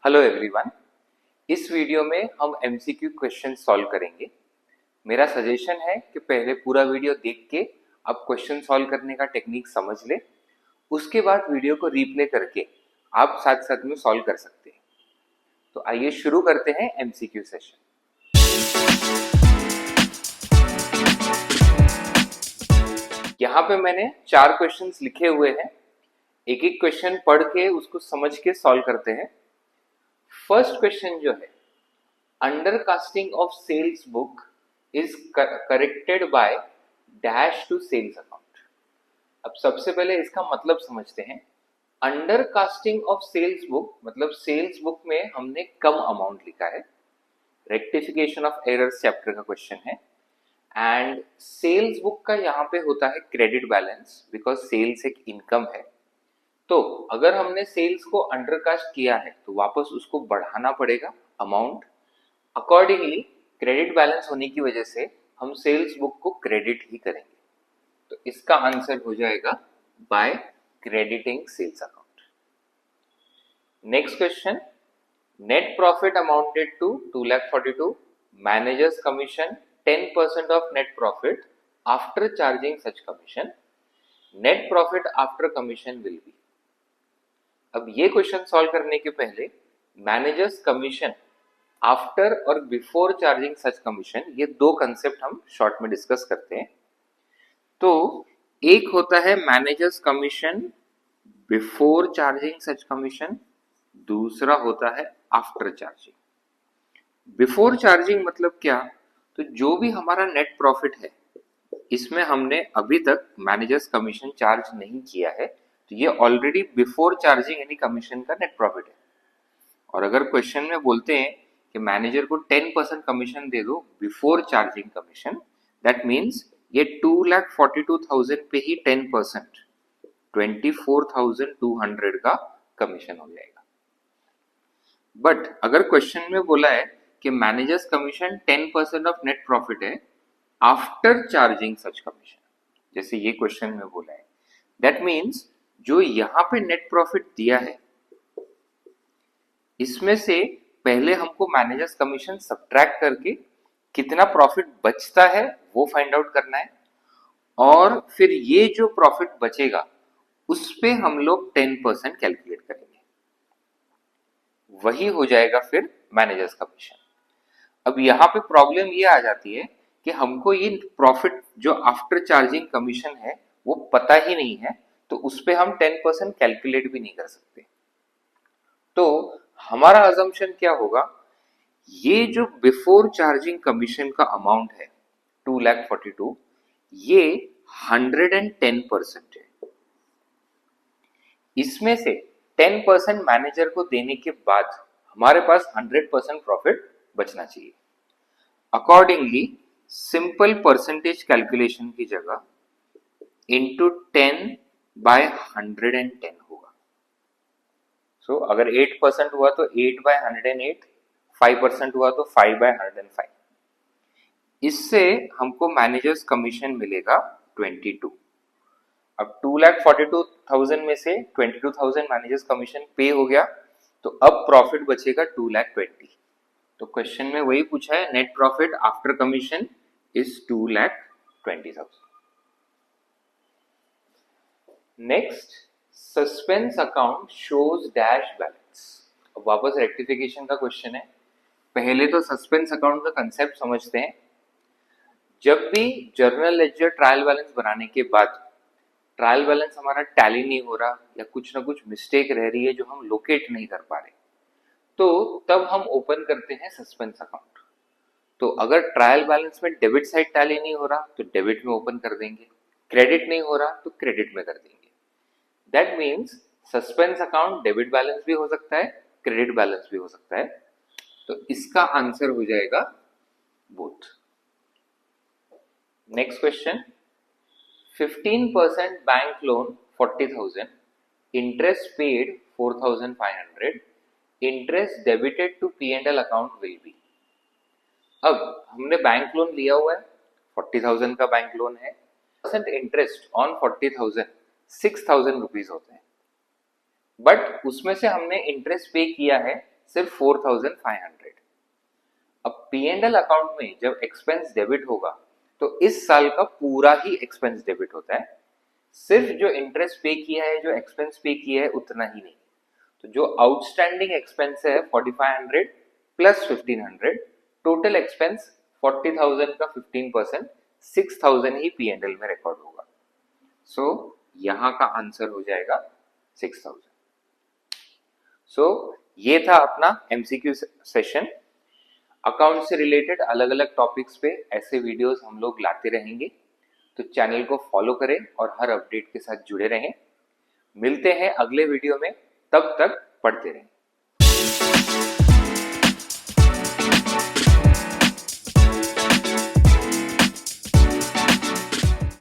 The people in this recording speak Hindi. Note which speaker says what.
Speaker 1: Hello everyone. इस वीडियो में हम एमसीक्यू क्वेश्चन सॉल्व करेंगे। मेरा सजेशन है कि पहले पूरा वीडियो देख के आप क्वेश्चन सॉल्व करने का टेक्निक समझ ले, उसके बाद वीडियो को रीप्ले करके आप साथ साथ में सॉल्व कर सकते हैं। तो आइए शुरू करते हैं एमसीक्यू सेशन। यहाँ पे मैंने 4 क्वेश्चंस लिखे हुए हैं, एक एक क्वेश्चन पढ़ के उसको समझ के सॉल्व करते हैं। फर्स्ट क्वेश्चन जो है, undercasting of sales book is corrected by dash to sales account. अब सबसे पहले इसका मतलब समझते हैं। अंडरकास्टिंग ऑफ सेल्स बुक मतलब सेल्स बुक में हमने कम अमाउंट लिखा है, रेक्टिफिकेशन ऑफ एरर्स चैप्टर का क्वेश्चन है। एंड सेल्स बुक का यहाँ पे होता है क्रेडिट बैलेंस, बिकॉज सेल्स एक इनकम है। तो अगर हमने सेल्स को अंडरकास्ट किया है तो वापस उसको बढ़ाना पड़ेगा अमाउंट। अकॉर्डिंगली क्रेडिट बैलेंस होने की वजह से हम सेल्स बुक को क्रेडिट ही करेंगे। तो इसका आंसर हो जाएगा by crediting sales account. Next question, net profit amounted to 2,42,000, managers commission 10% of net profit after charging such commission, net profit after commission will be. अब ये क्वेश्चन सॉल्व करने के पहले मैनेजर्स कमीशन आफ्टर और बिफोर चार्जिंग सच कमीशन, ये दो कंसेप्ट हम शॉर्ट में डिस्कस करते हैं। तो एक होता है managers commission before charging such commission, दूसरा होता है आफ्टर चार्जिंग। बिफोर चार्जिंग मतलब क्या? तो जो भी हमारा नेट प्रॉफिट है इसमें हमने अभी तक मैनेजर्स कमीशन चार्ज नहीं किया है, तो ये ऑलरेडी बिफोर चार्जिंग यानी कमीशन का नेट प्रॉफिट है। और अगर क्वेश्चन में बोलते हैं कि मैनेजर को 10% कमीशन दे दो before charging commission, that means ये 2,42,000 पे ही 10% 24,200 का कमीशन हो जाएगा। बट अगर क्वेश्चन में बोला है कि managers commission 10% of net profit है आफ्टर चार्जिंग सच कमीशन, जैसे ये क्वेश्चन में बोला है, दैट मीन्स जो यहां पे नेट प्रॉफिट दिया है इसमें से पहले हमको मैनेजर्स कमीशन सब्ट्रैक्ट करके कितना प्रॉफिट बचता है वो फाइंड आउट करना है, और फिर ये जो प्रॉफिट बचेगा उस पे हम लोग 10% कैलकुलेट करेंगे, वही हो जाएगा फिर मैनेजर्स कमीशन। अब यहाँ पे प्रॉब्लम ये आ जाती है कि हमको ये प्रॉफिट जो आफ्टर चार्जिंग कमीशन है वो पता ही नहीं है, तो उस पे हम 10% कैलकुलेट भी नहीं कर सकते। तो हमारा अजम्पशन क्या होगा, ये जो बिफोर चार्जिंग कमीशन का अमाउंट है 2,42,000, ये 110% है। इसमें से 10% मैनेजर को देने के बाद हमारे पास 100% प्रॉफिट बचना चाहिए। अकॉर्डिंगली सिंपल परसेंटेज कैलकुलेशन की जगह इंटू 10/110 होगा। सो अगर 8% हुआ तो 8/108, 5% हुआ तो 5/105। इससे हमको मैनेजर्स कमीशन मिलेगा 22। अब 2,42,000 में से 22,000 मैनेजर्स कमीशन पे हो गया, तो अब प्रॉफिट बचेगा 2,20,000। तो क्वेश्चन में वही पूछा है, net profit after commission is 2,20,000। Next, suspense account shows dash balance. अब वापस रेक्टिफिकेशन का क्वेश्चन है। पहले तो सस्पेंस अकाउंट का कंसेप्ट समझते हैं। जब भी जर्नल लेजर ट्रायल बैलेंस बनाने के बाद ट्रायल बैलेंस हमारा टैली नहीं हो रहा या कुछ ना कुछ मिस्टेक रह रही है जो हम लोकेट नहीं कर पा रहे, तो तब हम ओपन करते हैं सस्पेंस अकाउंट। तो अगर ट्रायल बैलेंस में डेबिट साइड टैली नहीं हो रहा तो डेबिट में ओपन कर देंगे, क्रेडिट नहीं हो रहा तो क्रेडिट में कर देंगे। That means suspense account debit balance भी हो सकता है, क्रेडिट बैलेंस भी हो सकता है। तो इसका आंसर हो जाएगा both. Next question, 15% bank loan 40,000, interest paid 4,500, interest debited to P&L account will be. अब हमने बैंक लोन लिया हुआ है, 40,000 का बैंक लोन है, इंटरेस्ट ऑन 40,000 6,000 रुपीज होते हैं, बट उसमें से हमने इंटरेस्ट पे किया है सिर्फ 4500। अब P&L अकाउंट में जब एक्सपेंस डेबिट होगा तो इस साल का पूरा ही एक्सपेंस डेबिट होता है, सिर्फ जो इंटरेस्ट पे किया है, जो एक्सपेंस पे किया है उतना ही नहीं। तो जो आउटस्टैंडिंग एक्सपेंस है 4500 प्लस 1500, टोटल एक्सपेंस 40,000 का 15% 6000 ही P&L में रिकॉर्ड होगा। सो यहां का आंसर हो जाएगा 6000। सो ये था अपना MCQ सेशन। अकाउंट से रिलेटेड अलग अलग टॉपिक्स पे ऐसे वीडियोस हम लोग लाते रहेंगे, तो चैनल को फॉलो करें और हर अपडेट के साथ जुड़े रहें। मिलते हैं अगले वीडियो में, तब तक पढ़ते रहें।